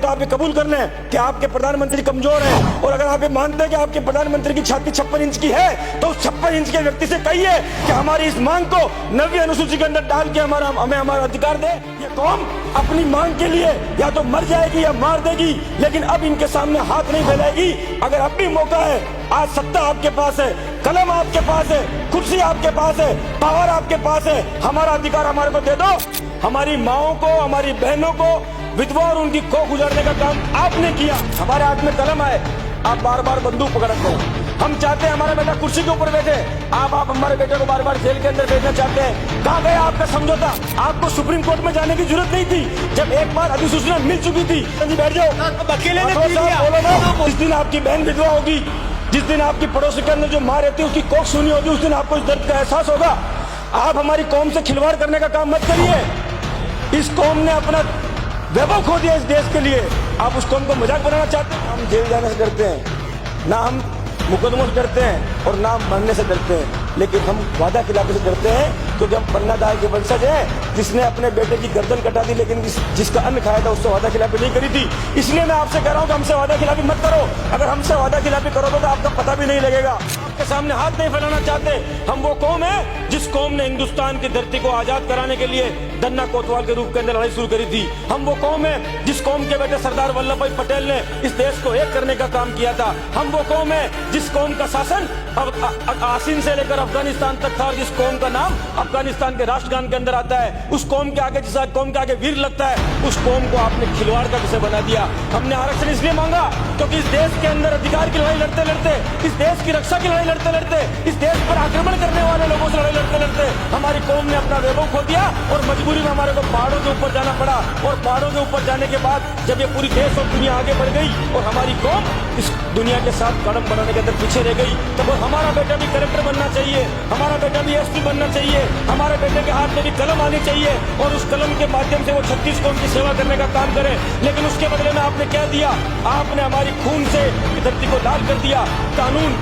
तो आप ये कबूल कर लें कि आपके प्रधानमंत्री कमजोर हैं, और अगर आप ये मानते हैं कि आपके प्रधानमंत्री की छाती 56 इंच की है तो उस 56 इंच के व्यक्ति से कहिए कि हमारी इस मांग को 90वीं अनुसूची के अंदर डाल के हमें हमारा अधिकार दे। ये कौम अपनी मांग के लिए या तो मर जाएगी या मार देगी, लेकिन अब इनके सामने हाथ नहीं फैलाएगी। अगर अब भी मौका है, आज सत्ता आपके पास है, कलम आपके पास है, कुर्सी आपके पास है, पावर आपके पास है, हमारा अधिकार हमारे को दे दो। हमारी माओं को, हमारी बहनों को, विधवा और उनकी कोख उजाड़ने का काम आपने किया। हमारे हाथ में कलम है, आप बार बार बंदूक पकड़ते हैं। हम चाहते हैं हमारा बेटा कुर्सी के ऊपर बैठे, आप हमारे बेटे को बार बार जेल के अंदर भेजना चाहते हैं। कहाँ गया आपका समझौता? आपको सुप्रीम कोर्ट में जाने की जरूरत नहीं थी, जब एक बार अधिसूचना मिल चुकी थी। बैठ जाओ, अकेले ने बोलो ना। जिस दिन आपकी बहन विधवा होगी, जिस दिन आपकी पड़ोसी के अंदर जो माँ रहती है उसकी कोख सुनी होगी, उस दिन आपको इस दर्द का एहसास होगा। आप हमारी कौम से खिलवाड़ करने का काम मत करिए। इस कौम ने अपना वैभव खो दिया इस देश के लिए, आप उस कौम को मजाक बनाना चाहते हैं। हम जेल जाने से डरते हैं ना, हम मुकदमों से डरते हैं और ना मरने से डरते हैं, लेकिन हम वादा खिलाफी से डरते हैं, क्योंकि हम पन्ना दाई के वंशज हैं, जिसने अपने बेटे की गर्दन कटा दी लेकिन जिसका अन्न खाया था उससे वादा खिलाफी नहीं करी थी। इसलिए मैं आपसे कह रहा हूँ कि हमसे वादा खिलाफी मत करो। अगर हमसे वादा खिलाफी करोगे तो आपका पता भी नहीं लगेगा। आपके सामने हाथ नहीं फैलाना चाहते। हम वो कौम है जिस कौम ने हिंदुस्तान की धरती को आजाद कराने के लिए दन्ना कोतवाल के रूप के अंदर लड़ाई शुरू करी थी। हम वो कौम है जिस कौम के बेटे सरदार वल्लभ भाई पटेल ने इस देश को एक करने का काम किया था। हम वो कौम है जिस कौम का शासन आसिन से लेकर अफगानिस्तान तक था, और जिस कौम का नाम अफगानिस्तान के राष्ट्रगान के अंदर आता है। उस कौम के आगे, जिस कौम के आगे वीर लगता है, उस कौम को आपने खिलवाड़ का विषय बना दिया। हमने आरक्षण इसलिए मांगा क्योंकि इस देश के अंदर अधिकार की लड़ाई लड़ते लड़ते, इस देश की रक्षा की लड़ाई लड़ते लड़ते, इस देश पर आक्रमण करने वाले लोगों से लड़ाई लड़ते लड़ते हमारी कौम ने अपना वैभव खो दिया, और मजबूरी में हमारे को पहाड़ों के ऊपर जाना पड़ा। और पहाड़ों के ऊपर जाने के बाद जब ये पूरी देश और दुनिया आगे बढ़ गई और हमारी कौम इस दुनिया के साथ कदम बनाने के अंदर पीछे रह गई, तब हमारा बेटा भी कलेक्टर बनना चाहिए, हमारा बेटा भी एसपी बनना चाहिए, हमारे बेटे के हाथ में भी कलम आनी चाहिए, और उस कलम के माध्यम से वो 36 कौम की सेवा करने का काम करे। लेकिन उसके बदले में आपने क्या दिया? आपने हमारी खून से धरती को लाल कर दिया। कानून,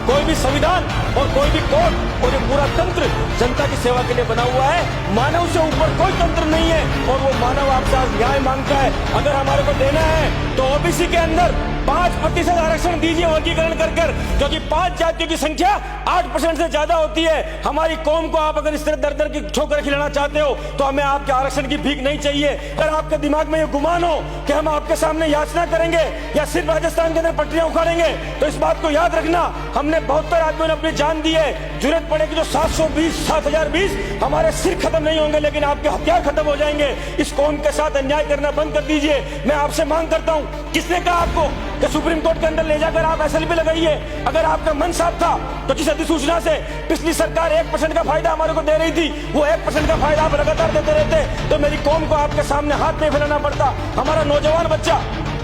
कोई भी संविधान और कोई भी कोर्ट और ये पूरा तंत्र जनता की सेवा के लिए बना हुआ है। मानव से ऊपर कोई तंत्र नहीं है, और वो मानव आपसे आज न्याय मांगता है। अगर हमारे को देना है तो ओबीसी के अंदर 5% आरक्षण दीजिए वर्गीकरण कर कर, क्योंकि 5 जातियों की संख्या 8% से ज्यादा होती है। हमारी कौम को आप अगर इस तरह दर दर की ठोकर खिलाना चाहते हो तो हमें आपके आरक्षण की भीख नहीं चाहिए। अगर आपके दिमाग में ये गुमान हो कि हम आपके सामने याचना करेंगे या सिर्फ राजस्थान के अंदर पटरियां उखाड़ेंगे, तो इस बात को याद रखना, हमने 72 आदमियों ने अपनी जान दी है। जरूरत पड़ेगी जो 720 हमारे सिर खत्म नहीं होंगे, लेकिन आपके हथियार खत्म हो जाएंगे। इस कौम के साथ अन्याय करना बंद कर दीजिए। मैं आपसे मांग करता हूँ, किसने कहा आपको कि सुप्रीम कोर्ट के अंदर ले जाकर आप एसएलपी लगाइए? अगर आपका मन साफ था तो जिस अधिसूचना से पिछली सरकार 1% का फायदा हमारे को दे रही थी, वो 1% का फायदा आप लगातार देते रहते तो मेरी कौम को आपके सामने हाथ नहीं फैलाना पड़ता। हमारा नौजवान बच्चा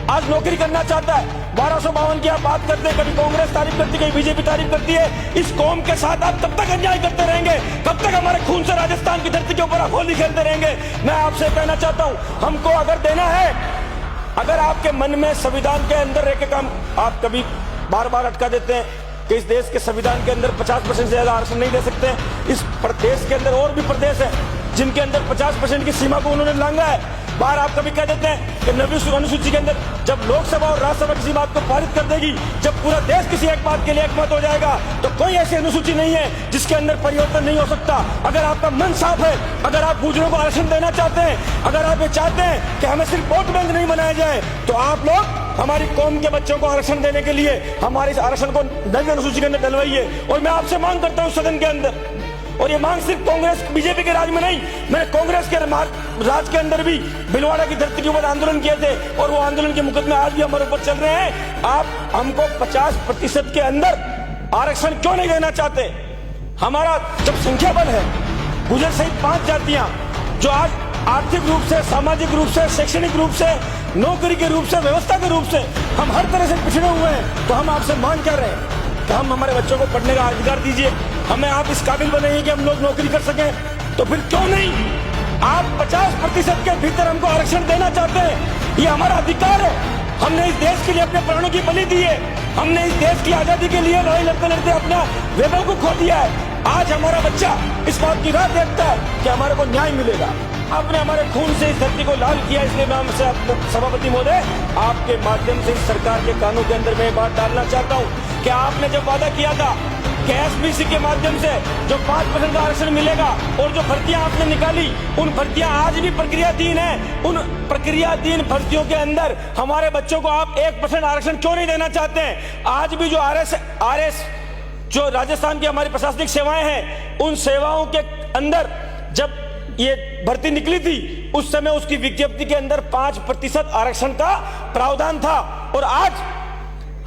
आज नौकरी करना चाहता है, 1252 की आप बात करते हैं, कभी कांग्रेस तारीफ करती है, कभी बीजेपी तारीफ करती है। इस कौम के साथ आप तब तक अन्याय करते रहेंगे, कब तक हमारे खून से राजस्थान की धरती के ऊपर आप होली खेलते रहेंगे। मैं आपसे कहना चाहता हूँ, हमको अगर देना है, अगर आपके मन में संविधान के अंदर रह के काम आप कभी बार बार अटका देते हैं कि इस देश के संविधान के अंदर 50% से ज्यादा आरक्षण नहीं दे सकते। इस प्रदेश के अंदर और भी प्रदेश है जिनके अंदर 50% की सीमा को उन्होंने लांघा है। बार आप कभी कह देते हैं कि 90वीं अनुसूची के अंदर जब लोकसभा और राज्यसभा किसी बात को पारित कर देगी, जब पूरा देश किसी एक बात के लिए एकमत हो जाएगा, तो कोई ऐसी अनुसूची नहीं है जिसके अंदर परिवर्तन नहीं हो सकता। अगर आपका मन साफ है, अगर आप गुजरों को आरक्षण देना चाहते हैं, अगर आप ये चाहते हैं कि हमें सिर्फ वोट बैंक नहीं बनाया जाए, तो आप लोग हमारी कौम के बच्चों को आरक्षण देने के लिए हमारे इस आरक्षण को 90वीं अनुसूची के अंदर डलवाइए। और मैं आपसे मांग करता हूँ सदन के अंदर, और ये मांग सिर्फ कांग्रेस बीजेपी के राज में नहीं, मैंने कांग्रेस के राज के अंदर भी भिलवाड़ा की धरती के ऊपर आंदोलन किए थे, और वो आंदोलन के मुकदमे आज भी हमारे ऊपर चल रहे हैं। आप हमको 50% के अंदर आरक्षण क्यों नहीं देना चाहते? हमारा जब संख्या बल है, गुजर सहित 5 जातियां जो आज आर्थिक रूप से, सामाजिक रूप से, शैक्षणिक रूप से, नौकरी के रूप से, व्यवस्था के रूप से हम हर तरह से पिछड़े हुए हैं, तो हम आपसे मांग कर रहे हैं कि हम हमारे बच्चों को पढ़ने का अधिकार दीजिए, हमें आप इस काबिल बनाइए कि हम लोग नौकरी कर सकें। तो फिर क्यों नहीं आप 50% के भीतर हमको आरक्षण देना चाहते हैं? ये हमारा अधिकार है। हमने इस देश के लिए अपने प्राणों की बलि दी है, हमने इस देश की आजादी के लिए लड़ाई लड़ते लड़ते अपना वैभव को खो दिया है। आज हमारा बच्चा इस बात की राह देखता है कि हमारे को न्याय मिलेगा। आपने हमारे खून से इस धरती को लाल किया, इसलिए मैं आपसे सभापति महोदय आपके माध्यम से इस सरकार के कानून के अंदर मैं बात डालना चाहता हूं कि आपने जब वादा किया था कि एसबीसी के माध्यम से जो 5% का आरक्षण मिलेगा और जो भर्तियां आपने निकाली, उन भर्तियां आज भी प्रक्रियाधीन है। उन प्रक्रियाधीन भर्तियों के अंदर हमारे बच्चों को आप 1% आरक्षण क्यों नहीं देना चाहते हैं? आज भी जो आरएस जो राजस्थान की हमारी प्रशासनिक सेवाएं हैं, उन सेवाओं के अंदर जब ये भर्ती निकली थी, उस समय उसकी विज्ञप्ति के अंदर 5% आरक्षण का प्रावधान था, और आज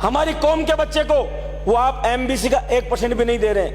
हमारी कौम के बच्चे को वो आप एमबीसी का 1% भी नहीं दे रहे हैं।